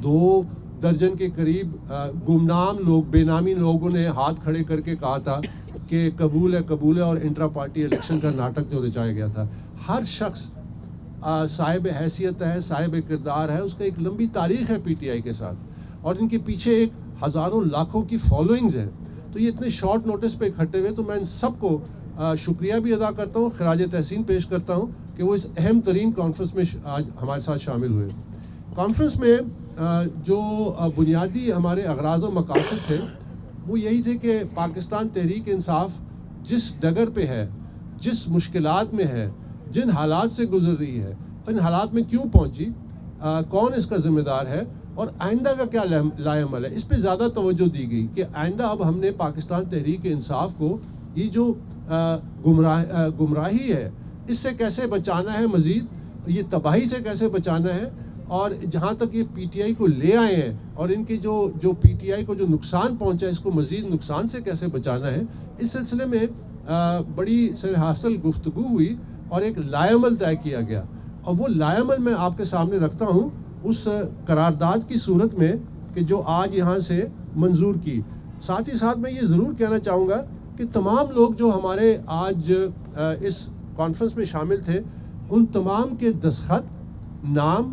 2 درجن کے قریب گمنام لوگ، بے نامی لوگوں نے ہاتھ کھڑے کر کے کہا تھا کہ قبول ہے اور انٹرا پارٹی الیکشن کا ناٹک جو رچایا گیا تھا. ہر شخص صاحب حیثیت ہے، صاحب کردار ہے، اس کا ایک لمبی تاریخ ہے پی ٹی آئی کے ساتھ، اور ان کے پیچھے ایک ہزاروں لاکھوں کی فالوئنگز ہیں. تو یہ اتنے شارٹ نوٹس پہ اکٹھے ہوئے، تو میں ان سب کو شکریہ بھی ادا کرتا ہوں، خراج تحسین پیش کرتا ہوں کہ وہ اس اہم ترین کانفرنس میں آج ہمارے ساتھ شامل ہوئے. کانفرنس میں جو بنیادی ہمارے اغراض و مقاصد تھے وہ یہی تھے کہ پاکستان تحریک انصاف جس ڈگر پہ ہے، جس مشکلات میں ہے، جن حالات سے گزر رہی ہے، ان حالات میں کیوں پہنچی، کون اس کا ذمہ دار ہے، اور آئندہ کا کیا لائے عمل ہے، اس پہ زیادہ توجہ دی گئی کہ آئندہ اب ہم نے پاکستان تحریک انصاف کو یہ جو گمراہی ہے اس سے کیسے بچانا ہے، مزید یہ تباہی سے کیسے بچانا ہے، اور جہاں تک یہ پی ٹی آئی کو لے آئے ہیں اور ان کے جو پی ٹی آئی کو جو نقصان پہنچا ہے اس کو مزید نقصان سے کیسے بچانا ہے. اس سلسلے میں بڑی سر حاصل گفتگو ہوئی اور ایک لائے عمل طے کیا گیا، اور وہ لائے عمل میں آپ کے سامنے رکھتا ہوں اس قرارداد کی صورت میں کہ جو آج یہاں سے منظور کی. ساتھ ہی ساتھ میں یہ ضرور کہنا چاہوں گا کہ تمام لوگ جو ہمارے آج اس کانفرنس میں شامل تھے ان تمام کے دستخط، نام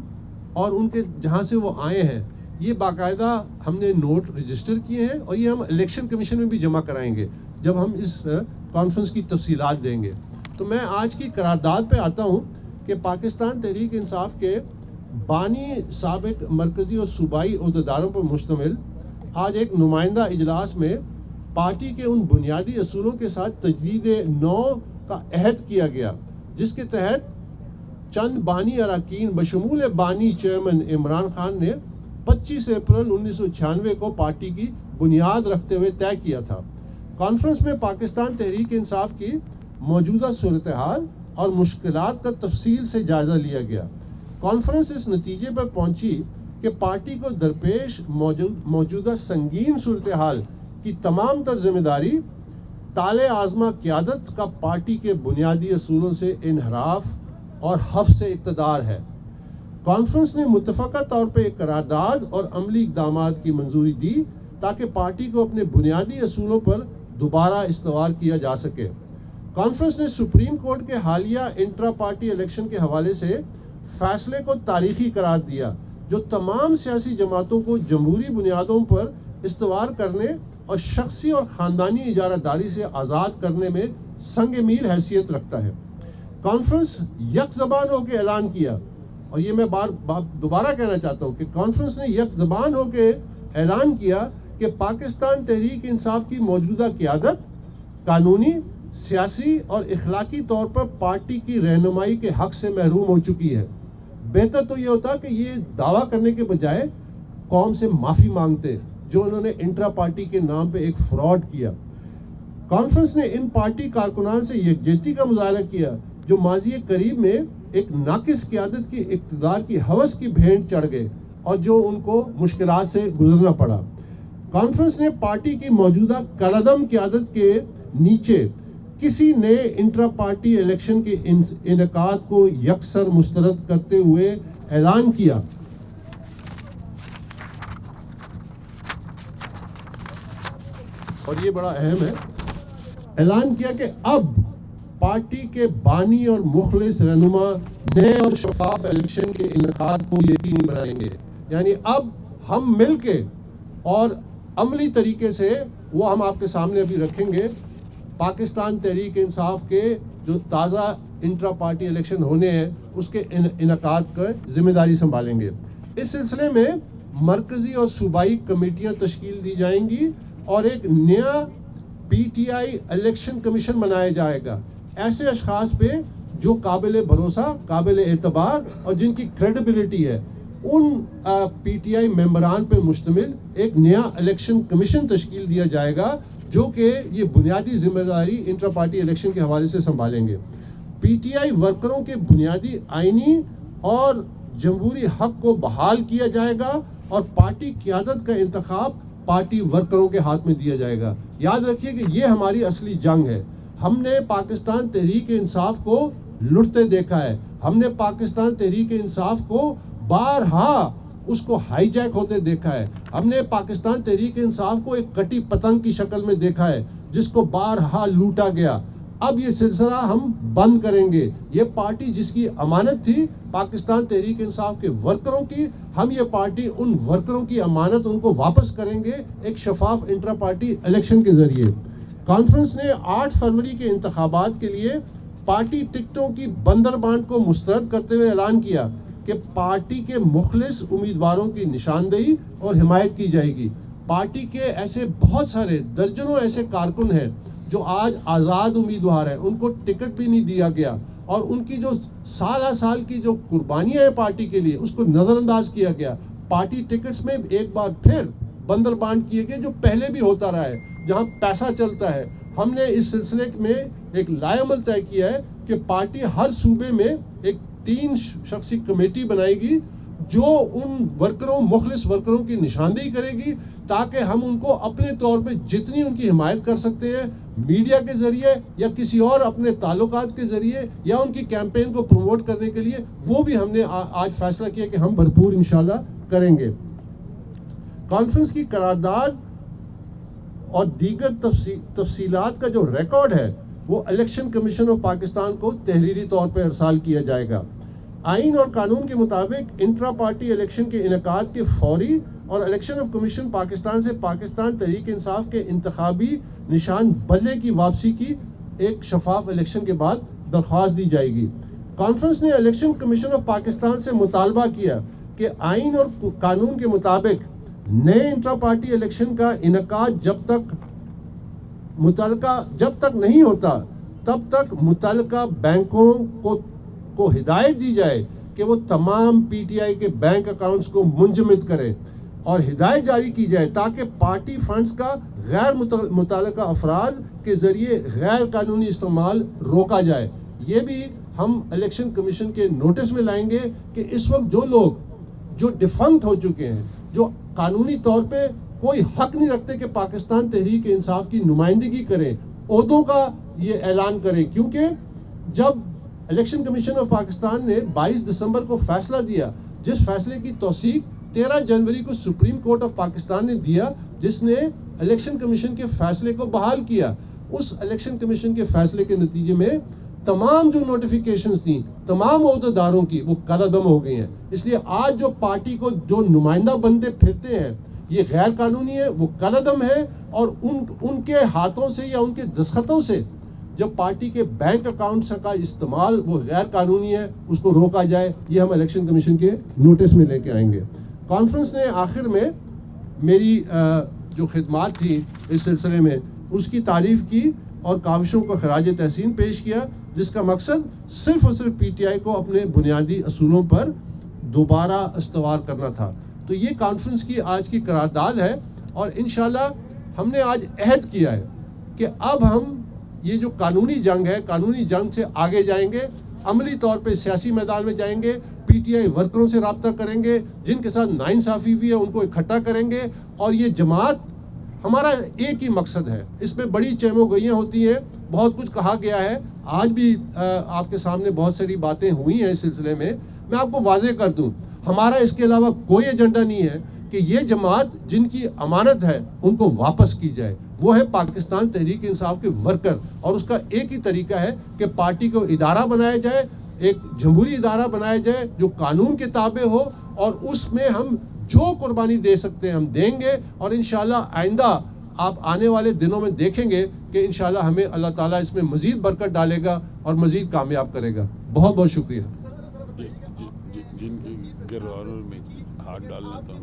اور ان کے جہاں سے وہ آئے ہیں یہ باقاعدہ ہم نے نوٹ رجسٹر کیے ہیں، اور یہ ہم الیکشن کمیشن میں بھی جمع کرائیں گے جب ہم اس کانفرنس کی تفصیلات دیں گے. تو میں آج کی قرارداد پہ آتا ہوں کہ پاکستان تحریک انصاف کے بانی سابق مرکزی اور صوبائی عہدیداروں پر مشتمل آج ایک نمائندہ اجلاس میں پارٹی کے ان بنیادی اصولوں کے ساتھ تجدید نو کا عہد کیا گیا، جس کے تحت چند بانی اراکین بشمول بانی چیئرمین عمران خان نے 25 اپریل 1996 کو پارٹی کی بنیاد رکھتے ہوئے طے کیا تھا. کانفرنس میں پاکستان تحریک انصاف کی موجودہ صورتحال اور مشکلات کا تفصیل سے جائزہ لیا گیا. کانفرنس اس نتیجے پر پہنچی کہ پارٹی کو درپیش موجودہ سنگین صورتحال کی تمام تر ذمہ داری طال عازمہ قیادت کا پارٹی کے بنیادی اصولوں سے انحراف اور حفظ سے اقتدار ہے. کانفرنس نے متفقہ طور پہ ایک قرارداد اور عملی اقدامات کی منظوری دی تاکہ پارٹی کو اپنے بنیادی اصولوں پر دوبارہ استوار کیا جا سکے. کانفرنس نے سپریم کورٹ کے حالیہ انٹرا پارٹی الیکشن کے حوالے سے فیصلے کو تاریخی قرار دیا، جو تمام سیاسی جماعتوں کو جمہوری بنیادوں پر استوار کرنے اور شخصی اور خاندانی اجارہ داری سے آزاد کرنے میں سنگ میل حیثیت رکھتا ہے. کانفرنس یک زبان ہو کے اعلان کیا، اور یہ میں دوبارہ کہنا چاہتا ہوں کہ کانفرنس نے یک زبان ہو کے اعلان کیا کہ پاکستان تحریک انصاف کی موجودہ قیادت قانونی، سیاسی اور اخلاقی طور پر پارٹی کی رہنمائی کے حق سے محروم ہو چکی ہے. بہتر تو یہ ہوتا کہ یہ دعویٰ کرنے کے بجائے قوم سے معافی مانگتے جو انہوں نے انٹرا پارٹی کے نام پہ ایک فراڈ کیا. کانفرنس نے ان پارٹی کارکنان سے یکجہتی کا مظاہرہ کیا جو ماضی قریب میں ایک ناقص قیادت کی اقتدار کی ہوس کی بھینٹ چڑھ گئے اور جو ان کو مشکلات سے گزرنا پڑا. کانفرنس نے پارٹی کی موجودہ کالعدم قیادت کے نیچے کسی نئے انٹرا پارٹی الیکشن کے انعقاد کو یکسر مسترد کرتے ہوئے اعلان کیا اور یہ بڑا اہم ہے، اعلان کیا کہ اب پارٹی کے بانی اور مخلص رہنما نئے اور شفاف الیکشن کے انعقاد کو یقینی بنائیں گے. یعنی اب ہم مل کے اور عملی طریقے سے وہ ہم آپ کے سامنے ابھی رکھیں گے، پاکستان تحریک انصاف کے جو تازہ انٹرا پارٹی الیکشن ہونے ہیں اس کے انعقاد کا ذمہ داری سنبھالیں گے. اس سلسلے میں مرکزی اور صوبائی کمیٹیاں تشکیل دی جائیں گی اور ایک نیا پی ٹی آئی الیکشن کمیشن بنایا جائے گا، ایسے اشخاص پہ جو قابل بھروسہ، قابل اعتبار اور جن کی کریڈیبلٹی ہے، ان پی ٹی آئی ممبران پہ مشتمل ایک نیا الیکشن کمیشن تشکیل دیا جائے گا جو کہ یہ بنیادی ذمہ داری انٹر پارٹی الیکشن کے حوالے سے سنبھالیں گے. پی ٹی آئی ورکروں کے بنیادی آئینی اور جمہوری حق کو بحال کیا جائے گا اور پارٹی قیادت کا انتخاب پارٹی ورکروں کے ہاتھ میں دیا جائے گا. یاد رکھیے کہ یہ ہماری اصلی جنگ ہے. ہم نے پاکستان تحریک انصاف کو لٹتے دیکھا ہے، ہم نے پاکستان تحریک انصاف کو بارہا اس کو ہائی جیک ہوتے دیکھا ہے. ہم نے پاکستان تحریک انصاف کو ایک کٹی پتنگ کی شکل میں دیکھا ہے جس کو بارہا لوٹا گیا. اب یہ سلسلہ ہم بند کریں گے. یہ پارٹی جس کی امانت تھی پاکستان تحریک انصاف کے ورکروں کی, ہم یہ پارٹی ان ورکروں کی امانت ان کو واپس کریں گے ایک شفاف انٹرا پارٹی الیکشن کے ذریعے. کانفرنس نے 8 فروری کے انتخابات کے لیے پارٹی ٹکٹوں کی بندر بانٹ کو مسترد کرتے ہوئے اعلان کیا کہ پارٹی کے مخلص امیدواروں کی نشاندہی اور حمایت کی جائے گی. پارٹی کے ایسے بہت سارے درجنوں ایسے کارکن ہیں جو آج آزاد امیدوار ہیں, ان کو ٹکٹ بھی نہیں دیا گیا, اور ان کی جو سالہ سال کی جو قربانیاں ہیں پارٹی کے لیے اس کو نظر انداز کیا گیا. پارٹی ٹکٹس میں ایک بار پھر بندر بانٹ کیے گئے جو پہلے بھی ہوتا رہا ہے جہاں پیسہ چلتا ہے. ہم نے اس سلسلے میں ایک لائے عمل طے کیا ہے کہ پارٹی ہر صوبے میں ایک 3 شخصی کمیٹی بنائے گی جو ان ورکروں مخلص ورکروں کی نشاندہی کرے گی تاکہ ہم ان کو اپنے طور پہ جتنی ان کی حمایت کر سکتے ہیں میڈیا کے ذریعے یا کسی اور اپنے تعلقات کے ذریعے یا ان کی کیمپین کو پروموٹ کرنے کے لیے, وہ بھی ہم نے آج فیصلہ کیا کہ ہم بھرپور انشاءاللہ کریں گے. کانفرنس کی قرارداد اور دیگر تفصیلات کا جو ریکارڈ ہے وہ الیکشن کمیشن آف پاکستان کو تحریری طور پر ارسال کیا جائے گا. آئین اور قانون کے مطابق انٹرا پارٹی الیکشن کے انعقاد کے فوری اور الیکشن آف کمیشن پاکستان سے پاکستان تحریک انصاف کے انتخابی نشان بلے کی واپسی کی ایک شفاف الیکشن کے بعد درخواست دی جائے گی. کانفرنس نے الیکشن کمیشن آف پاکستان سے مطالبہ کیا کہ آئین اور قانون کے مطابق نئے انٹرا پارٹی الیکشن کا انعقاد جب تک نہیں ہوتا تب تک متعلقہ بینکوں کو ہدایت دی جائے کہ وہ تمام پی ٹی آئی کے بینک اکاؤنٹس کو منجمد کریں, اور ہدایت جاری کی جائے تاکہ پارٹی فنڈز کا غیر متعلقہ افراد کے ذریعے غیر قانونی استعمال روکا جائے. یہ بھی ہم الیکشن کمیشن کے نوٹس میں لائیں گے کہ اس وقت جو لوگ جو ڈیفنکٹ ہو چکے ہیں, جو قانونی طور پہ کوئی حق نہیں رکھتے کہ پاکستان تحریک انصاف کی نمائندگی کریں, عہدوں کا یہ اعلان کریں, کیونکہ جب الیکشن کمیشن آف پاکستان نے 22 دسمبر کو فیصلہ دیا, جس فیصلے کی توثیق 13 جنوری کو سپریم کورٹ آف پاکستان نے دیا, جس نے الیکشن کمیشن کے فیصلے کو بحال کیا, اس الیکشن کمیشن کے فیصلے کے نتیجے میں تمام جو نوٹیفیکیشنز تھیں تمام عہدیداروں کی وہ کالعدم ہو گئی ہیں. اس لیے آج جو پارٹی کو جو نمائندہ بنتے پھرتے ہیں یہ غیر قانونی ہے, وہ کالعدم ہے, اور ان کے ہاتھوں سے یا ان کے دستخطوں سے جب پارٹی کے بینک اکاؤنٹس کا استعمال وہ غیر قانونی ہے اس کو روکا جائے. یہ ہم الیکشن کمیشن کے نوٹس میں لے کے آئیں گے. کانفرنس نے آخر میں میری جو خدمات تھی اس سلسلے میں اس کی تعریف کی اور کاوشوں کو خراج تحسین پیش کیا, جس کا مقصد صرف اور صرف پی ٹی آئی کو اپنے بنیادی اصولوں پر دوبارہ استوار کرنا تھا. تو یہ کانفرنس کی آج کی قرارداد ہے, اور انشاءاللہ ہم نے آج عہد کیا ہے کہ اب ہم یہ جو قانونی جنگ ہے, قانونی جنگ سے آگے جائیں گے, عملی طور پہ سیاسی میدان میں جائیں گے, پی ٹی آئی ورکروں سے رابطہ کریں گے, جن کے ساتھ ناانصافی ہوئی ہے ان کو اکٹھا کریں گے, اور یہ جماعت ہمارا ایک ہی مقصد ہے. اس میں بڑی چیم و گوئیاں ہوتی ہیں, بہت کچھ کہا گیا ہے, آج بھی آپ کے سامنے بہت ساری باتیں ہوئی ہیں اس سلسلے میں. میں آپ کو واضح کر دوں, ہمارا اس کے علاوہ کوئی ایجنڈا نہیں ہے کہ یہ جماعت جن کی امانت ہے ان کو واپس کی جائے. وہ ہے پاکستان تحریک انصاف کے ورکر, اور اس کا ایک ہی طریقہ ہے کہ پارٹی کو ادارہ بنایا جائے, ایک جمہوری ادارہ بنایا جائے جو قانون کے تابع ہو, اور اس میں ہم جو قربانی دے سکتے ہیں ہم دیں گے, اور انشاءاللہ آئندہ آپ آنے والے دنوں میں دیکھیں گے کہ انشاءاللہ ہمیں اللہ تعالیٰ اس میں مزید برکت ڈالے گا اور مزید کامیاب کرے گا. بہت بہت شکریہ. جن گرواروں میں ہاتھ ڈالنا تھا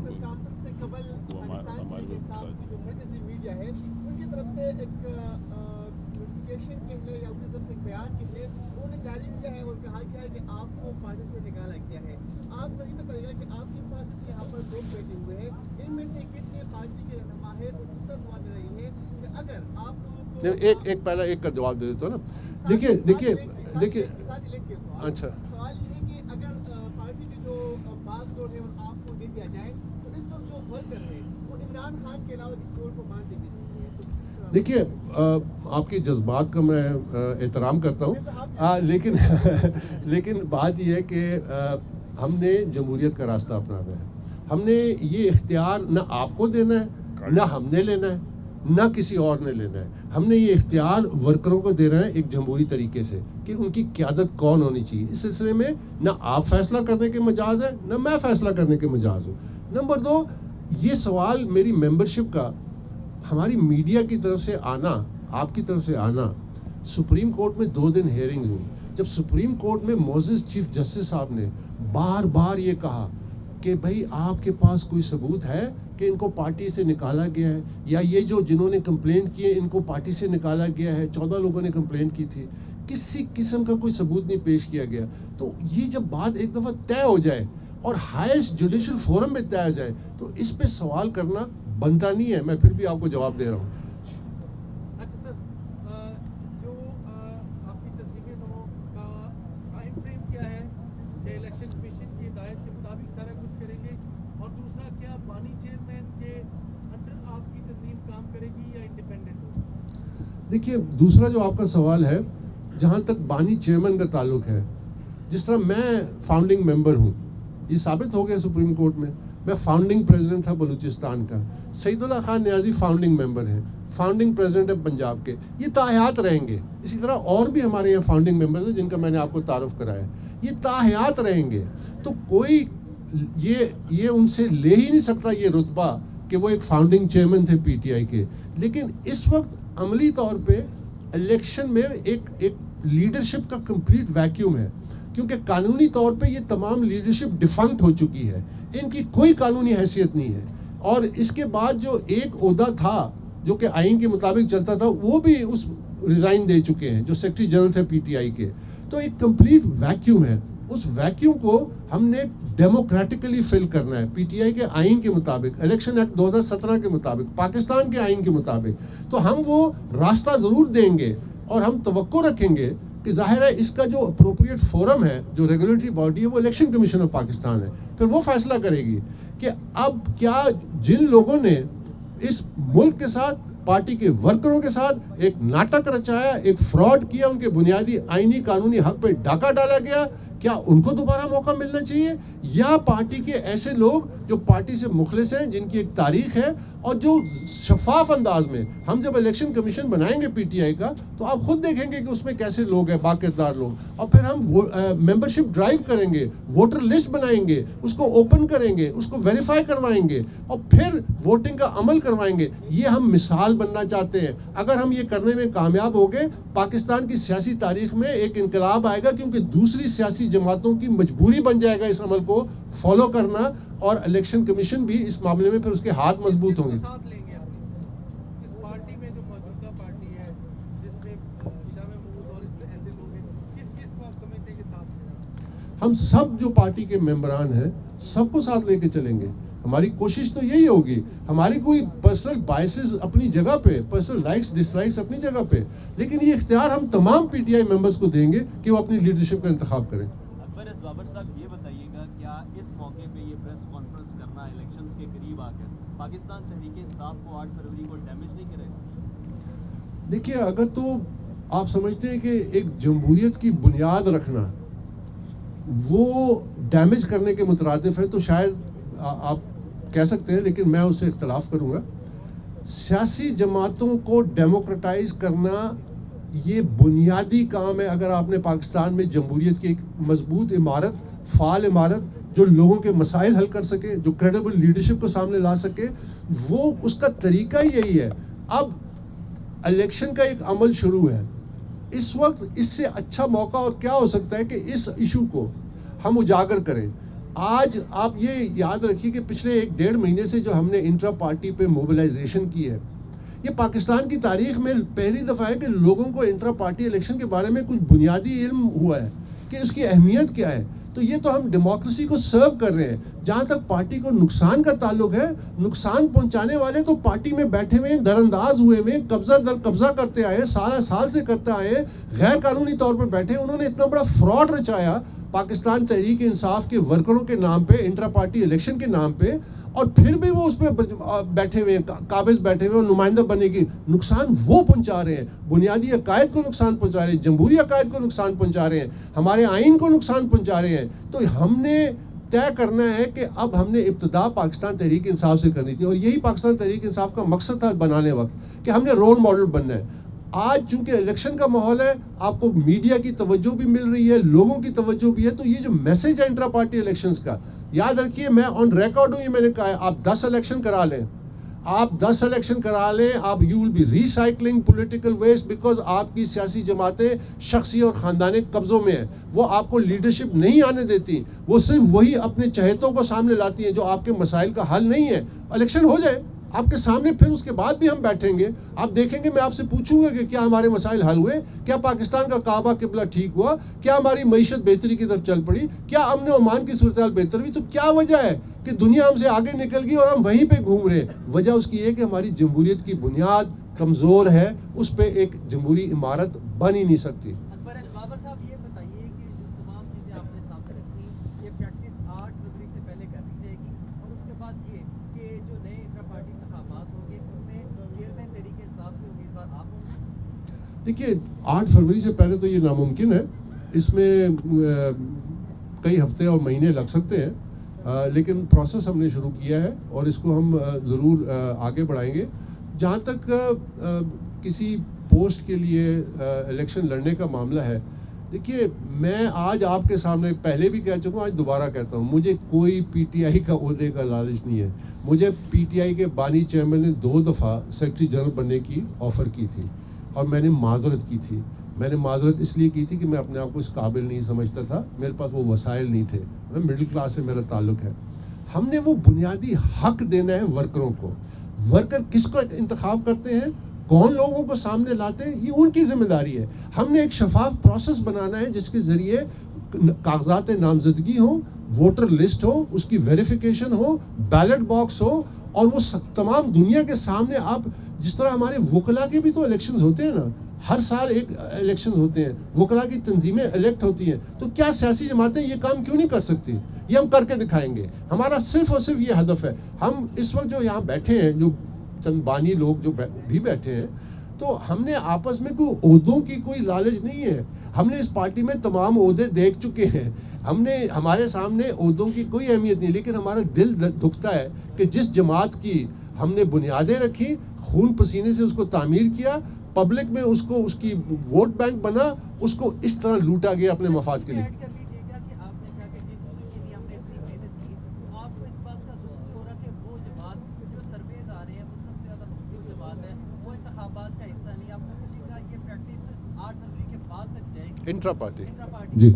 وہ ہمارے میڈیا ہے ان کی طرف سے ایک نوٹیفیکیشن کہہ لیں یا ان کی طرف سے ایک بیان کہہ لیں, انہوں نے جاری کیا ہے اور کہا گیا ہے کہ آپ کو پارٹی سے نکالا گیا ہے. آپ ذریعے میں کرے گا کہ آپ کے پاس یہاں پر لوگ بیٹھے ہوئے ہیں, ان میں سے کتنے پارٹی کے رہنما ہے, اور دوسرا سوال میرا یہ ہے کہ اگر آپ ایک پہلا ایک کا جواب دے دیتا ہوں نا. دیکھیے اچھا, سوال یہ ہے کہ اگر پارٹی کے جو بعض لوگ ہیں اور آپ کو دے دیا جائے تو اس وقت جو ورکر ہیں وہ عمران خان کے علاوہ کسی اور کو مان دیں گے. دیکھیے آپ کے جذبات کا میں احترام کرتا ہوں, لیکن بات یہ ہے کہ ہم نے جمہوریت کا راستہ اپنانا ہے, ہم نے یہ اختیار نہ آپ کو دینا ہے، نہ ہم نے لینا ہے، نہ کسی اور نے لینا ہے. ہم نے یہ اختیار ورکروں کو دے رہے ہیں ایک جمہوری طریقے سے کہ ان کی قیادت کون ہونی چاہیے. اس سلسلے میں نہ آپ فیصلہ کرنے کے مجاز ہے، نہ میں فیصلہ کرنے کے مجاز ہوں. نمبر 2، یہ سوال میری ممبرشپ کا ہماری میڈیا کی طرف سے آنا، آپ کی طرف سے آنا، سپریم کورٹ میں 2 دن ہیئرنگ ہوئی. جب سپریم کورٹ میں معزز چیف جسٹس صاحب نے بار بار یہ کہا کہ بھائی آپ کے پاس کوئی ثبوت ہے کہ ان کو پارٹی سے نکالا گیا ہے، یا یہ جو جنہوں نے کمپلینٹ کی ہے ان کو پارٹی سے نکالا گیا ہے، 14 لوگوں نے کمپلینٹ کی تھی، کسی قسم کا کوئی ثبوت نہیں پیش کیا گیا. تو یہ جب بات ایک دفعہ طے ہو جائے اور ہائیسٹ جوڈیشل فورم میں طے ہو جائے تو اس پہ سوال کرنا بنتا نہیں ہے. میں پھر بھی آپ کو جواب دے رہا ہوں. اچھا سر، جو آپ کی تنظیموں کا ٹائم فریم کیا ہے کہ الیکشن کمیشن کی ہدایت کے مطابق سارا کچھ کریں گے؟ اور دوسرا، کیا بانی چیئرمین کے انڈر آپ کی تنظیم کام کرے گی یا انڈیپینڈنٹ ہوگی؟ دیکھیے، دوسرا جو آپ کا سوال ہے، جہاں تک بانی چیئرمین کا تعلق ہے، جس طرح میں فاؤنڈنگ ممبر ہوں، یہ ثابت ہو گیا سپریم کورٹ میں فاؤنڈنگ پریزیڈنٹ تھا بلوچستان کا. سعید اللہ خان نیازی فاؤنڈنگ ممبر ہیں، فاؤنڈنگ پریزیڈنٹ ہے پنجاب کے. یہ تاحیات رہیں گے. اسی طرح اور بھی ہمارے یہاں فاؤنڈنگ ممبرز ہیں جن کا میں نے آپ کو تعارف کرایا. یہ تاحیات رہیں گے. تو کوئی یہ ان سے لے ہی نہیں سکتا یہ رتبہ کہ وہ ایک فاؤنڈنگ چیئرمین تھے پی ٹی آئی کے. لیکن اس وقت عملی طور پہ الیکشن میں ایک لیڈرشپ کا کمپلیٹ ویکیوم ہے، کیونکہ قانونی طور پہ یہ تمام لیڈرشپ ڈیفنکٹ ہو چکی ہے. ان کی کوئی قانونی حیثیت نہیں ہے. اور اس کے بعد جو ایک عہدہ تھا جو کہ آئین کے مطابق چلتا تھا، وہ بھی اس ریزائن دے چکے ہیں جو سیکرٹری جنرل تھے پی ٹی آئی کے. تو ایک کمپلیٹ ویکیوم ہے. اس ویکیوم کو ہم نے ڈیموکریٹکلی فل کرنا ہے پی ٹی آئی کے آئین کے مطابق، الیکشن ایکٹ 2017 کے مطابق، پاکستان کے آئین کے مطابق. تو ہم وہ راستہ ضرور دیں گے اور ہم توقع رکھیں گے کہ ظاہر ہے اس کا جو اپروپریٹ فورم ہے، جو ریگولیٹری باڈی ہے، وہ الیکشن کمیشن آف پاکستان ہے. پھر وہ فیصلہ کرے گی کہ اب کیا جن لوگوں نے اس ملک کے ساتھ، پارٹی کے ورکروں کے ساتھ ایک ناٹک رچایا، ایک فراڈ کیا، ان کے بنیادی آئینی قانونی حق پہ ڈاکہ ڈالا گیا، کیا ان کو دوبارہ موقع ملنا چاہیے، یا پارٹی کے ایسے لوگ جو پارٹی سے مخلص ہیں، جن کی ایک تاریخ ہے اور جو شفاف انداز میں، ہم جب الیکشن کمیشن بنائیں گے پی ٹی آئی کا تو آپ خود دیکھیں گے کہ اس میں کیسے لوگ ہیں، باکردار لوگ. اور پھر ہم ممبرشپ ڈرائیو کریں گے، ووٹر لسٹ بنائیں گے، اس کو اوپن کریں گے، اس کو ویریفائی کروائیں گے اور پھر ووٹنگ کا عمل کروائیں گے. یہ ہم مثال بننا چاہتے ہیں. اگر ہم یہ کرنے میں کامیاب ہو گئے، پاکستان کی سیاسی تاریخ میں ایک انقلاب آئے گا، کیونکہ دوسری سیاسی جماعتوں کی مجبوری بن جائے گا اس عمل کو فالو کرنا، اور الیکشن کمیشن بھی اس معاملے میں پھر اس کے ہاتھ مضبوط ہوں گے. ساتھ لیں گے اپنی اس پارٹی میں جو موجودہ پارٹی ہے جس میں شاہ محمود اور ایسے لوگ ہیں، کس کو آپ سمجھتے ہیں کہ ساتھ لیں؟ ہم سب جو پارٹی کے ممبران ہیں سب کو ساتھ لے کے چلیں گے. ہماری کوشش تو یہی ہوگی. ہماری کوئی پرسنل بائسز اپنی جگہ پہ، پرسنل لائکس ڈس لائکس اپنی جگہ پہ، لیکن یہ اختیار ہم تمام پی ٹی آئی ممبرز کو دیں گے کہ وہ اپنی لیڈرشپ کا انتخاب کریں. اکبر ایس بابر صاحب، یہ بتائیے گا کیا اس موقع پہ یہ پریس کانفرنس کرنا الیکشنز کے قریب آ کر پاکستان تحریک انصاف کو 8 فروری کو ڈیمیج نہیں کرے گا؟ دیکھیے، اگر تو آپ سمجھتے ہیں کہ ایک جمہوریت کی بنیاد رکھنا وہ ڈیمیج کرنے کے مترادف ہے تو شاید آپ کہہ سکتے ہیں، لیکن میں اس سے اختلاف کروں گا. سیاسی جماعتوں کو ڈیموکریٹائز کرنا یہ بنیادی کام ہے. اگر آپ نے پاکستان میں جمہوریت کی ایک مضبوط عمارت، فعال عمارت جو لوگوں کے مسائل حل کر سکے، جو کریڈیبل لیڈرشپ کو سامنے لا سکے، وہ اس کا طریقہ یہی ہے. اب الیکشن کا ایک عمل شروع ہے. اس وقت اس سے اچھا موقع اور کیا ہو سکتا ہے کہ اس ایشو کو ہم اجاگر کریں. آج آپ یہ یاد رکھیے کہ پچھلے 1-1.5 مہینے سے جو ہم نے انٹرا پارٹی پہ موبلائزیشن کی ہے، یہ پاکستان کی تاریخ میں پہلی دفعہ ہے کہ لوگوں کو انٹرا پارٹی الیکشن کے بارے میں کچھ بنیادی علم ہوا ہے کہ اس کی اہمیت کیا ہے. تو یہ تو ہم ڈیموکریسی کو سرو کر رہے ہیں. جہاں تک پارٹی کو نقصان کا تعلق ہے، نقصان پہنچانے والے تو پارٹی میں بیٹھے ہوئے، در انداز ہوئے ہوئے، قبضہ در قبضہ کرتے آئے، سال سے کرتے آئے، غیر قانونی طور پہ بیٹھے. انہوں نے اتنا بڑا فراڈ رچایا پاکستان تحریک انصاف کے ورکروں کے نام پہ، انٹرا پارٹی الیکشن کے نام پہ، اور پھر بھی وہ اس پہ بیٹھے ہوئے ہیں، قابض بیٹھے ہوئے، اور نمائندہ بنے گی. نقصان وہ پہنچا رہے ہیں، بنیادی عقائد کو نقصان پہنچا رہے ہیں، جمہوری عقائد کو نقصان پہنچا رہے ہیں، ہمارے آئین کو نقصان پہنچا رہے ہیں. تو ہم نے طے کرنا ہے کہ اب ہم نے ابتدا پاکستان تحریک انصاف سے کرنی تھی، اور یہی پاکستان تحریک انصاف کا مقصد تھا بنانے وقت کہ ہم نے رول ماڈل بننا ہے. آج چونکہ الیکشن کا ماحول ہے، آپ کو میڈیا کی توجہ بھی مل رہی ہے، لوگوں کی توجہ بھی ہے، تو یہ جو میسج ہے انٹرا پارٹی الیکشنز کا، یاد رکھیے میں آن ریکارڈ ہوں، یہ میں نے کہا ہے آپ 10 الیکشن کرا لیں، آپ 10 الیکشن کرا لیں، آپ you will be recycling political waste, because آپ کی سیاسی جماعتیں شخصی اور خاندانی قبضوں میں ہیں، وہ آپ کو لیڈرشپ نہیں آنے دیتی، وہ صرف وہی اپنے چہتوں کو سامنے لاتی ہیں جو آپ کے مسائل کا حل نہیں ہے. الیکشن ہو جائے آپ کے سامنے، پھر اس کے بعد بھی ہم بیٹھیں گے، آپ دیکھیں گے، میں آپ سے پوچھوں گا کہ کیا ہمارے مسائل حل ہوئے، کیا پاکستان کا کعبہ قبلہ ٹھیک ہوا، کیا ہماری معیشت بہتری کی طرف چل پڑی، کیا امن و امان کی صورتحال بہتر ہوئی. تو کیا وجہ ہے کہ دنیا ہم سے آگے نکل گئی اور ہم وہیں پہ گھوم رہے ہیں؟ وجہ اس کی یہ کہ ہماری جمہوریت کی بنیاد کمزور ہے، اس پہ ایک جمہوری عمارت بن ہی نہیں سکتی. بابر صاحب یہ بتائیے کہ جو تمام چیزیں آپ نے سامنے رکھی، یہ پریکٹس 8 فروری سے پہلے کر دی جائے گی، اور اس کے بعد یہ کہ جو نئے انٹرا پارٹی انتخابات ہوں گے ان میں چیئرمین تحریک انصاف کے امیدوار آپ ہوں گے؟ دیکھیے 8 فروری سے پہلے تو یہ ناممکن ہے، اس میں کئی ہفتے اور مہینے لگ سکتے ہیں، لیکن پروسیس ہم نے شروع کیا ہے اور اس کو ہم ضرور آگے بڑھائیں گے. جہاں تک کسی پوسٹ کے لیے الیکشن لڑنے کا معاملہ ہے، دیکھیے میں آج آپ کے سامنے پہلے بھی کہہ چکا ہوں، آج دوبارہ کہتا ہوں، مجھے کوئی پی ٹی آئی کا عہدے کا لالچ نہیں ہے. مجھے پی ٹی آئی کے بانی چیئرمین نے 2 دفعہ سیکرٹری جنرل بننے کی آفر کی تھی اور میں نے معذرت کی تھی. میں نے معذرت اس لیے کی تھی کہ میں اپنے آپ کو اس قابل نہیں سمجھتا تھا، میرے پاس وہ وسائل نہیں تھے، میں مڈل کلاس سے میرا تعلق ہے. ہم نے وہ بنیادی حق دینا ہے ورکروں کو. ورکر کس کو انتخاب کرتے ہیں، کون لوگوں کو سامنے لاتے ہیں، یہ ان کی ذمہ داری ہے. ہم نے ایک شفاف پروسیس بنانا ہے جس کے ذریعے کاغذات نامزدگی ہوں، ووٹر لسٹ ہو، اس کی ویریفیکیشن ہو، بیلٹ باکس ہو، اور وہ تمام دنیا کے سامنے. آپ جس طرح ہمارے وکلا کے بھی تو الیکشنز ہوتے ہیں نا، ہر سال ایک الیکشن ہوتے ہیں، وکلا کی تنظیمیں الیکٹ ہوتی ہیں، تو کیا سیاسی جماعتیں یہ کام کیوں نہیں کر سکتی؟ یہ ہم کر کے دکھائیں گے. ہمارا صرف اور صرف یہ ہدف ہے. ہم اس وقت جو یہاں بیٹھے ہیں، جو چند بانی لوگ جو بھی بیٹھے ہیں، تو ہم نے آپس میں کوئی عہدوں کی کوئی لالچ نہیں ہے. ہم نے اس پارٹی میں تمام عہدے دیکھ چکے ہیں، ہمارے سامنے عہدوں کی کوئی اہمیت نہیں، لیکن ہمارا دل دکھتا ہے کہ جس جماعت کی ہم نے بنیادیں رکھی، خون پسینے سے اس کو تعمیر کیا، پبلک میں اس کو اس کی ووٹ بینک بنا، اس کو اس طرح لوٹا گیا اپنے مفاد کے لیے. انٹرا پارٹی جی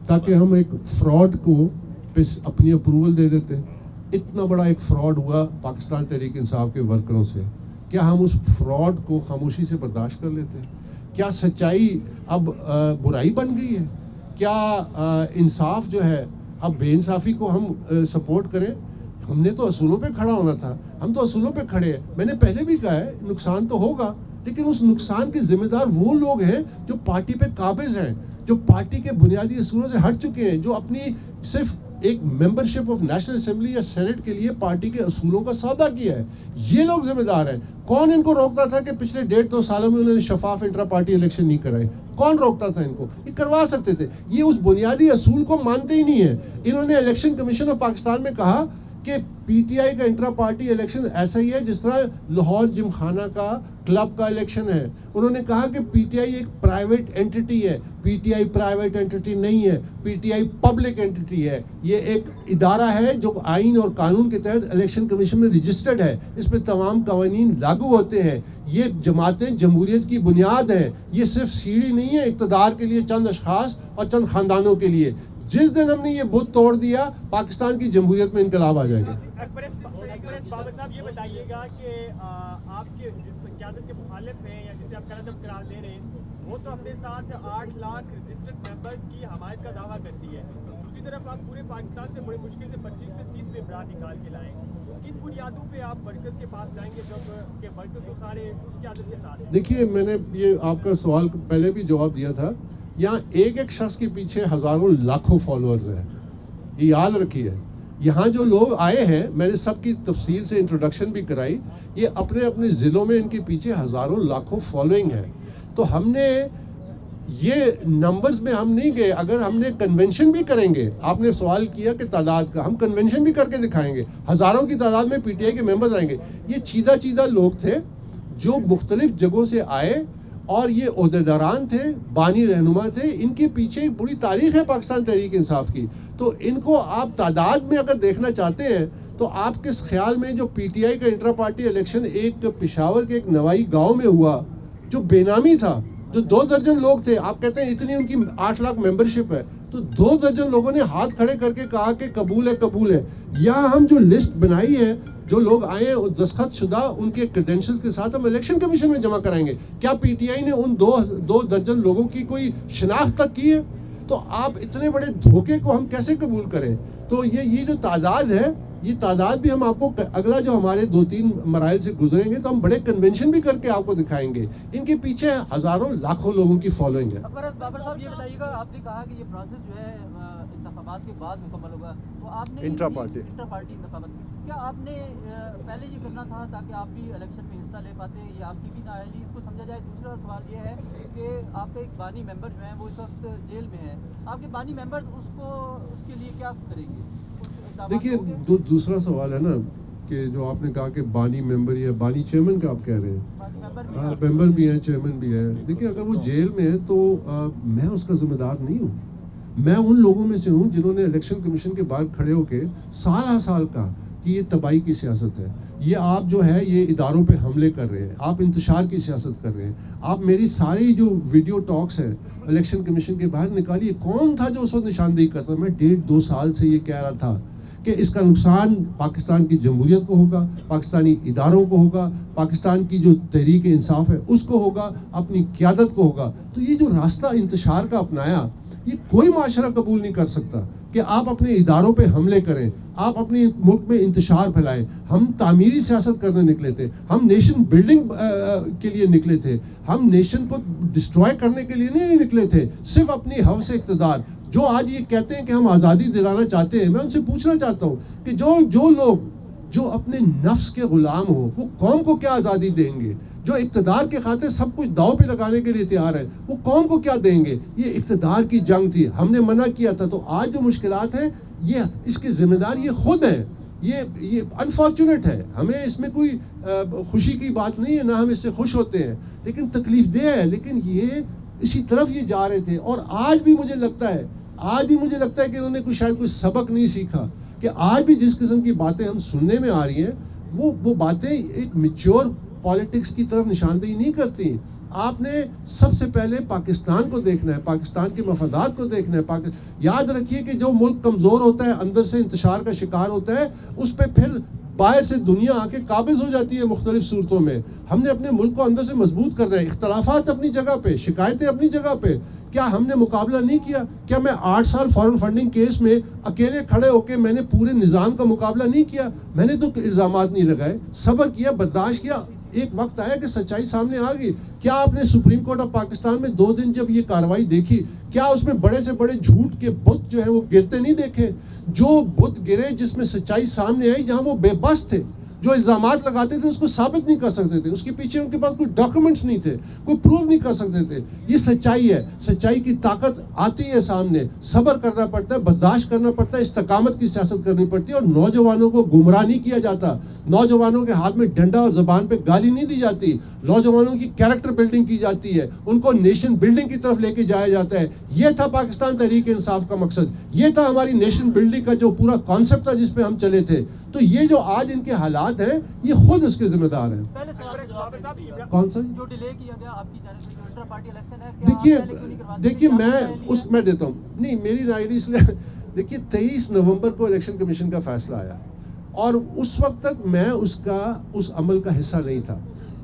تاکہ ہم ایک فراڈ کو اپنی اپروول دے دیتے. اتنا بڑا ایک فراڈ ہوا پاکستان تحریک انصاف کے ورکروں سے، کیا ہم اس فراڈ کو خاموشی سے برداشت کر لیتے ہیں؟ کیا سچائی اب برائی بن گئی ہے؟ کیا انصاف جو ہے اب بے انصافی کو ہم سپورٹ کریں؟ ہم نے تو اصولوں پہ کھڑا ہونا تھا، ہم تو اصولوں پہ کھڑے ہیں. میں نے پہلے بھی کہا ہے نقصان تو ہوگا، لیکن اس نقصان کے ذمہ دار وہ لوگ ہیں جو پارٹی پہ قابض ہیں، جو پارٹی کے بنیادی اصولوں سے ہٹ چکے ہیں، جو اپنی صرف ایک ممبرشپ آف نیشنل اسمبلی یا سینٹ کے لیے پارٹی کے اصولوں کا سودا کیا ہے. یہ لوگ ذمہ دار ہیں. کون ان کو روکتا تھا کہ پچھلے 1.5-2 سالوں میں انہوں نے شفاف انٹرا پارٹی الیکشن نہیں کرائے؟ کون روکتا تھا ان کو؟ یہ کروا سکتے تھے. یہ اس بنیادی اصول کو مانتے ہی نہیں ہیں. انہوں نے الیکشن کمیشن آف پاکستان میں کہا کہ پی ٹی آئی کا انٹرا پارٹی الیکشن ایسا ہی ہے جس طرح لاہور جم خانہ کا کلب کا الیکشن ہے. انہوں نے کہا کہ پی ٹی آئی ایک پرائیویٹ اینٹی ہے. P T I private entity نہیں ہے، P T I public entity ہے. یہ ایک ادارہ ہے جو آئین اور قانون کے تحت الیکشن کمیشن میں رجسٹرڈ ہے، اس پہ تمام قوانین لاگو ہوتے ہیں. یہ جماعتیں جمہوریت کی بنیاد ہیں. یہ صرف سیڑھی نہیں ہے اقتدار کے لیے چند اشخاص اور چند خاندانوں کے لیے. جس دن ہم نے یہ بت توڑ دیا، پاکستان کی جمہوریت میں انقلاب آ جائے گا. بابر صاحب یہ بتائیے گا کہ آپ کے جس قیادت کے مخالف ہیں یا جسے آپ قلعہ قرار دے رہے ہیں، وہ تو اپنے ساتھ 8 لاکھ رجسٹرڈ ممبرز کی حمایت کا دعویٰ کرتی ہے. دوسری طرف آپ پورے پاکستان سے بڑی مشکل سے 25 سے 30 ممبران نکال کے لائیں. کن بنیادوں پہ آپ ورکرز کے پاس جائیں گے جب کہ ورکرز تو سارے اس قیادت کے ساتھ ہیں؟ دیکھیے میں نے یہ آپ کا سوال پہلے بھی جواب دیا تھا. یہاں ایک ایک شخص کے پیچھے ہزاروں لاکھوں فالوورز ہیں، یہ یاد رکھیے. یہاں جو لوگ آئے ہیں، میں نے سب کی تفصیل سے انٹروڈکشن بھی کرائی، یہ اپنے اپنے ضلعوں میں ان کے پیچھے ہزاروں لاکھوں فالوئنگ ہے. تو ہم نے یہ نمبرز میں ہم نہیں گئے. اگر ہم نے کنونشن بھی کریں گے, آپ نے سوال کیا کہ تعداد کا, ہم کنونشن بھی کر کے دکھائیں گے, ہزاروں کی تعداد میں پی ٹی آئی کے ممبرز آئیں گے. یہ چیدہ لوگ تھے جو مختلف جگہوں سے آئے, اور یہ عہدیداران تھے, بانی رہنما تھے. ان کے پیچھے ایک بڑی تاریخ ہے پاکستان تحریک انصاف کی. تو ان کو آپ تعداد میں اگر دیکھنا چاہتے ہیں تو آپ کے خیال میں جو پی ٹی آئی کا انٹرا پارٹی الیکشن ایک پشاور کے ایک نوائی گاؤں میں ہوا جو بے نامی تھا, جو 2 درجن لوگ تھے, آپ کہتے ہیں اتنی ان کی 8 لاکھ ممبرشپ ہے, تو 2 درجن لوگوں نے ہاتھ کھڑے کر کے کہا کہ قبول ہے قبول ہے. یہاں ہم جو لسٹ بنائی ہے, جو لوگ آئے ہیں دستخط شدہ ان کے کریڈینشلز کے ساتھ ہم الیکشن کمیشن میں جمع کرائیں گے. کیا پی ٹی آئی نے ان 2 درجن لوگوں کی کوئی شناخت تک کی ہے؟ تو آپ اتنے بڑے دھوکے کو ہم کیسے قبول کریں؟ تو یہ جو تعداد ہے, یہ تعداد بھی ہم آپ کو اگلا جو ہمارے 2-3 مراحل سے گزریں گے تو ہم بڑے کنونشن بھی کر کے آپ کو دکھائیں گے. ان کے پیچھے ہزاروں لاکھوں لوگوں کی فالوئنگ ہے. بابر صاحب یہ بتائیے گا, آپ نے کہا کہ یہ پروسیس جو ہے انتخابات کے بعد مکمل ہوگا, تو آپ نے انٹرا پارٹی انتخابات, کیا آپ نے پہلے یہ کرنا تھا تاکہ آپ بھی الیکشن میں حصہ لے پاتے, یا آپ کی بھی نااہلی اس کو سمجھا جائے؟ دوسرا سوال یہ ہے کہ آپ کا ایک بانی ممبر جو ہیں وہ اس وقت جیل میں ہیں, آپ کے بانی ممبر اس کے لیے کیا کریں گے؟ دیکھیے دوسرا سوال ہے نا کہ جو آپ نے کہا کہ بانی ممبر یا بانی چیئرمین کا آپ کہہ رہے ہیں, ممبر بھی ہیں چیئرمین بھی ہے. دیکھیے اگر وہ جیل میں ہے تو میں اس کا ذمہ دار نہیں ہوں. میں ان لوگوں میں سے ہوں جنہوں نے الیکشن کمیشن کے باہر کھڑے ہو کے سال سال کہا کہ یہ تباہی کی سیاست ہے, یہ آپ جو ہے یہ اداروں پہ حملے کر رہے ہیں, آپ انتشار کی سیاست کر رہے ہیں. آپ میری ساری جو ویڈیو ٹاکس ہیں الیکشن کمیشن کے باہر نکالیے, کون تھا جو اس وقت نشاندہی کرتا؟ میں 1.5-2 سال سے یہ کہہ رہا تھا کہ اس کا نقصان پاکستان کی جمہوریت کو ہوگا, پاکستانی اداروں کو ہوگا, پاکستان کی جو تحریک انصاف ہے اس کو ہوگا, اپنی قیادت کو ہوگا. تو یہ جو راستہ انتشار کا اپنایا, یہ کوئی معاشرہ قبول نہیں کر سکتا کہ آپ اپنے اداروں پہ حملے کریں, آپ اپنے ملک میں انتشار پھیلائیں. ہم تعمیری سیاست کرنے نکلے تھے, ہم نیشن بلڈنگ کے لیے نکلے تھے, ہم نیشن کو ڈسٹروائے کرنے کے لیے نہیں نکلے تھے, صرف اپنی ہوس اقتدار. جو آج یہ کہتے ہیں کہ ہم آزادی دلانا چاہتے ہیں, میں ان سے پوچھنا چاہتا ہوں کہ جو لوگ جو اپنے نفس کے غلام ہو وہ قوم کو کیا آزادی دیں گے؟ جو اقتدار کے خاطر سب کچھ داؤ پہ لگانے کے لیے تیار ہے وہ قوم کو کیا دیں گے؟ یہ اقتدار کی جنگ تھی, ہم نے منع کیا تھا. تو آج جو مشکلات ہیں یہ اس کی ذمہ دار یہ خود ہیں. یہ انفارچونیٹ ہے, ہمیں اس میں کوئی خوشی کی بات نہیں ہے, نہ ہم اس سے خوش ہوتے ہیں, لیکن تکلیف دہ ہے. لیکن یہ اسی طرف یہ جا رہے تھے, اور آج بھی مجھے لگتا ہے کہ انہوں نے شاید کوئی سبق نہیں سیکھا, کہ آج بھی جس قسم کی باتیں ہم سننے میں آ رہی ہیں وہ باتیں ایک میچور پالیٹکس کی طرف نشاندہی نہیں کرتی. آپ نے سب سے پہلے پاکستان کو دیکھنا ہے, پاکستان کے مفادات کو دیکھنا ہے. یاد رکھیے کہ جو ملک کمزور ہوتا ہے, اندر سے انتشار کا شکار ہوتا ہے, اس پہ پھر باہر سے دنیا آ کے قابض ہو جاتی ہے مختلف صورتوں میں. ہم نے اپنے ملک کو اندر سے مضبوط کرنا ہے. اختلافات اپنی جگہ پہ, شکایتیں اپنی جگہ پہ. کیا ہم نے مقابلہ نہیں کیا؟ کیا میں 8 سال فارن فنڈنگ کیس میں اکیلے کھڑے ہو کے میں نے پورے نظام کا مقابلہ نہیں کیا؟ میں نے تو الزامات نہیں لگائے, صبر کیا, برداشت کیا. ایک وقت آیا کہ سچائی سامنے آ گئی. کیا آپ نے سپریم کورٹ آف پاکستان میں 2 دن جب یہ کارروائی دیکھی, کیا اس میں بڑے سے بڑے جھوٹ کے بت جو ہیں وہ گرتے نہیں دیکھے؟ جو بت گرے جس میں سچائی سامنے آئی, جہاں وہ بے بس تھے, جو الزامات لگاتے تھے اس کو ثابت نہیں کر سکتے تھے, اس کے پیچھے ان کے پاس کوئی ڈاکومنٹس نہیں تھے, کوئی پروف نہیں کر سکتے تھے. یہ سچائی ہے. سچائی کی طاقت آتی ہے سامنے, صبر کرنا پڑتا ہے, برداشت کرنا پڑتا ہے, استقامت کی سیاست کرنی پڑتی ہے. اور نوجوانوں کو گمراہ نہیں کیا جاتا, نوجوانوں کے ہاتھ میں ڈنڈا اور زبان پہ گالی نہیں دی جاتی, نوجوانوں کی کیریکٹر بلڈنگ کی جاتی ہے, ان کو نیشن بلڈنگ کی طرف لے کے جایا جاتا ہے. یہ تھا پاکستان تحریک انصاف کا مقصد, یہ تھا ہماری نیشن بلڈنگ کا جو پورا کانسیپٹ تھا جس پہ ہم چلے تھے. تو یہ جو آج ان کے حالات ہیں یہ خود اس کے ذمہ دار ہیں. پہلے سوال کا جواب ہے کون سا جو ڈیلے کیا گیا آپ کی جانب سے جو انٹر پارٹی الیکشن ہے, دیکھیے میں دیتا ہوں, نہیں میری رائے اس لیے, دیکھیے 23 نومبر کو الیکشن کمیشن کا فیصلہ آیا, اور اس وقت تک میں اس عمل کا حصہ نہیں تھا.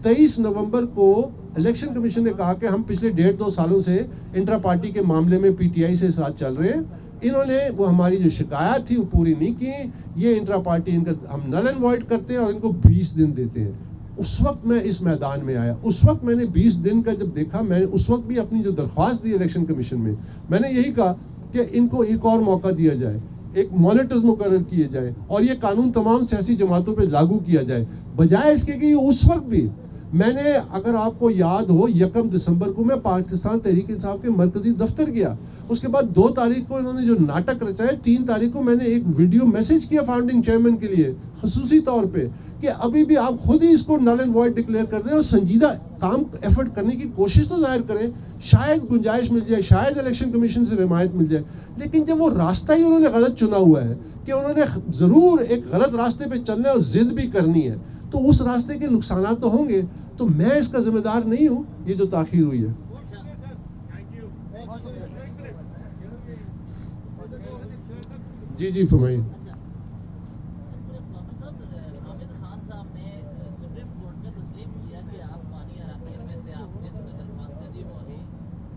23 نومبر کو الیکشن کمیشن نے کہا کہ ہم پچھلے 1.5-2 سالوں سے انٹرا پارٹی کے معاملے میں پی ٹی آئی سے ساتھ چل رہے ہیں, انہوں نے وہ ہماری جو شکایات تھی وہ پوری نہیں کی, یہ انٹرا پارٹی ان کا ہم نل اینڈ وائڈ کرتے ہیں اور ان کو 20 دن دیتے ہیں. اس وقت میں اس میدان میں آیا, اس وقت میں نے 20 دن کا جب دیکھا, میں نے اس وقت بھی اپنی جو درخواست دی الیکشن کمیشن میں نے یہی کہا کہ ان کو ایک اور موقع دیا جائے, ایک مانیٹرز مقرر کیے جائیں, اور یہ قانون تمام سیاسی جماعتوں پہ لاگو کیا جائے, بجائے اس کے کہ یہ اس وقت بھی میں نے, اگر آپ کو یاد ہو, 1 دسمبر کو میں پاکستان تحریک انصاف کے مرکزی دفتر گیا. اس کے بعد 2 تاریخ کو انہوں نے جو ناٹک رچا ہے, 3 تاریخ کو میں نے ایک ویڈیو میسج کیا فاؤنڈنگ چیئرمین کے لیے خصوصی طور پہ کہ ابھی بھی آپ خود ہی اس کو نل اینڈ وائڈ ڈکلیئر کر دیں اور سنجیدہ کام ایفرٹ کرنے کی کوشش تو ظاہر کریں, شاید گنجائش مل جائے, شاید الیکشن کمیشن سے حمایت مل جائے. لیکن جب وہ راستہ ہی انہوں نے غلط چنا ہوا ہے کہ انہوں نے ضرور ایک غلط راستے پہ چلنا ہے اور ضد بھی کرنی ہے, تو اس راستے کے نقصانات تو ہوں گے. تو میں اس کا ذمہ دار نہیں ہوں یہ جو تاخیر ہوئی ہے. جی جی فرمائیے. حامد خان صاحب نے سپریم کورٹ میں تسلیم کیا کہ آپ بانی اراکین میں سے آپ نے درخواست دی وہ ہے.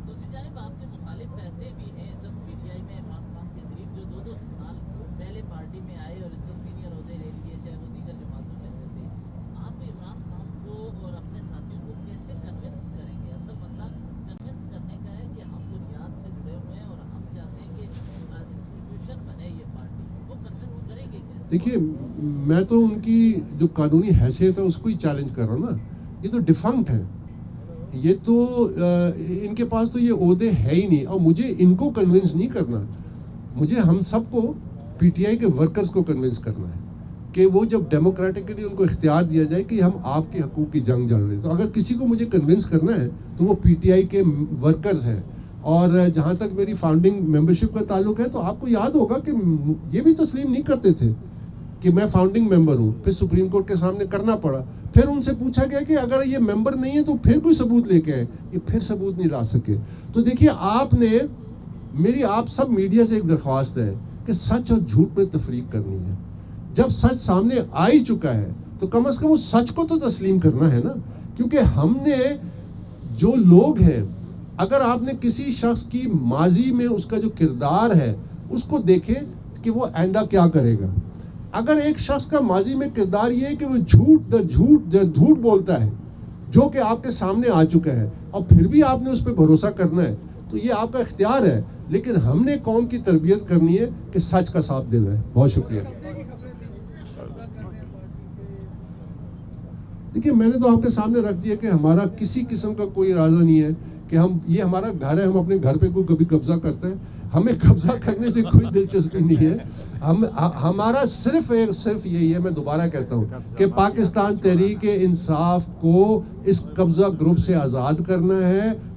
دوسری جانب آپ کے مخالف ایسے بھی ہیں اس وقت پی ٹی آئی میں عمران خان کے قریب جو 2 سال پہلے پارٹی میں آئے اور اس وقت سینئر عہدے لے لیے, چاہے وہ دیگر جماعتوں میں سے تھے. آپ عمران خان کو اور اپنے ساتھیوں کو کیسے کنونس کریں گے؟ اصل مسئلہ کنونس کرنے کا ہے کہ ہم بنیاد سے جڑے ہوئے ہیں اور ہم چاہتے ہیں کہ انسٹیٹیوشن بنے یہ پارٹی, وہ کنونس کریں گے کیسے؟ دیکھیے, میں تو ان کی جو قانونی حیثیت ہے اس کو ہی چیلنج کر رہا ہوں نا. یہ تو ڈیفنکٹ ہے, یہ تو ان کے پاس تو یہ عہدے ہے ہی نہیں. اور مجھے ان کو کنونس نہیں کرنا, مجھے ہم سب کو پی ٹی آئی کے ورکرز کو کنونس کرنا ہے کہ وہ جب ڈیموکریٹکلی ان کو اختیار دیا جائے کہ ہم آپ کے حقوق کی جنگ جڑ رہے ہیں, تو اگر کسی کو مجھے کنونس کرنا ہے تو وہ پی ٹی آئی کے ورکرز ہیں. اور جہاں تک میری فاؤنڈنگ ممبرشپ کا تعلق ہے, تو آپ کو یاد ہوگا کہ یہ بھی تسلیم نہیں کرتے تھے کہ میں فاؤنڈنگ ممبر ہوں. پھر سپریم کورٹ کے سامنے کرنا پڑا, پھر ان سے پوچھا گیا کہ اگر یہ ممبر نہیں ہے تو پھر کوئی ثبوت لے کے آئے, یہ پھر ثبوت نہیں لا سکے. تو دیکھیے, آپ نے میری, آپ سب میڈیا سے ایک درخواست ہے کہ سچ اور جھوٹ میں تفریق کرنی ہے. جب سچ سامنے آ ہی چکا ہے تو کم از کم اس سچ کو تو تسلیم کرنا ہے نا. کیونکہ ہم نے, جو لوگ ہیں, اگر آپ نے کسی شخص کی ماضی میں اس کا جو کردار ہے اس کو دیکھیں کہ وہ آئندہ کیا کرے گا. اگر ایک شخص کا ماضی میں کردار یہ ہے کہ وہ جھوٹ در جھوٹ بولتا ہے جو کہ آپ کے سامنے آ چکا ہے, اور پھر بھی آپ نے اس پہ بھروسہ کرنا ہے, تو یہ آپ کا اختیار ہے. لیکن ہم نے قوم کی تربیت کرنی ہے کہ سچ کا ساتھ دینا ہے. بہت شکریہ. دیکھیے, میں نے تو آپ کے سامنے رکھ دیا کہ ہمارا کسی قسم کا کوئی ارادہ نہیں ہے کہ ہم, یہ ہمارا گھر ہے, ہم اپنے گھر پہ کوئی کبھی قبضہ کرتے ہیں, ہمیں قبضہ کرنے سے کوئی دلچسپی نہیں ہے. ہمارا صرف یہی ہے, میں دوبارہ کہتا ہوں کہ پاکستان تحریک انصاف کو اس قبضہ گروپ سے آزاد کرنا ہے.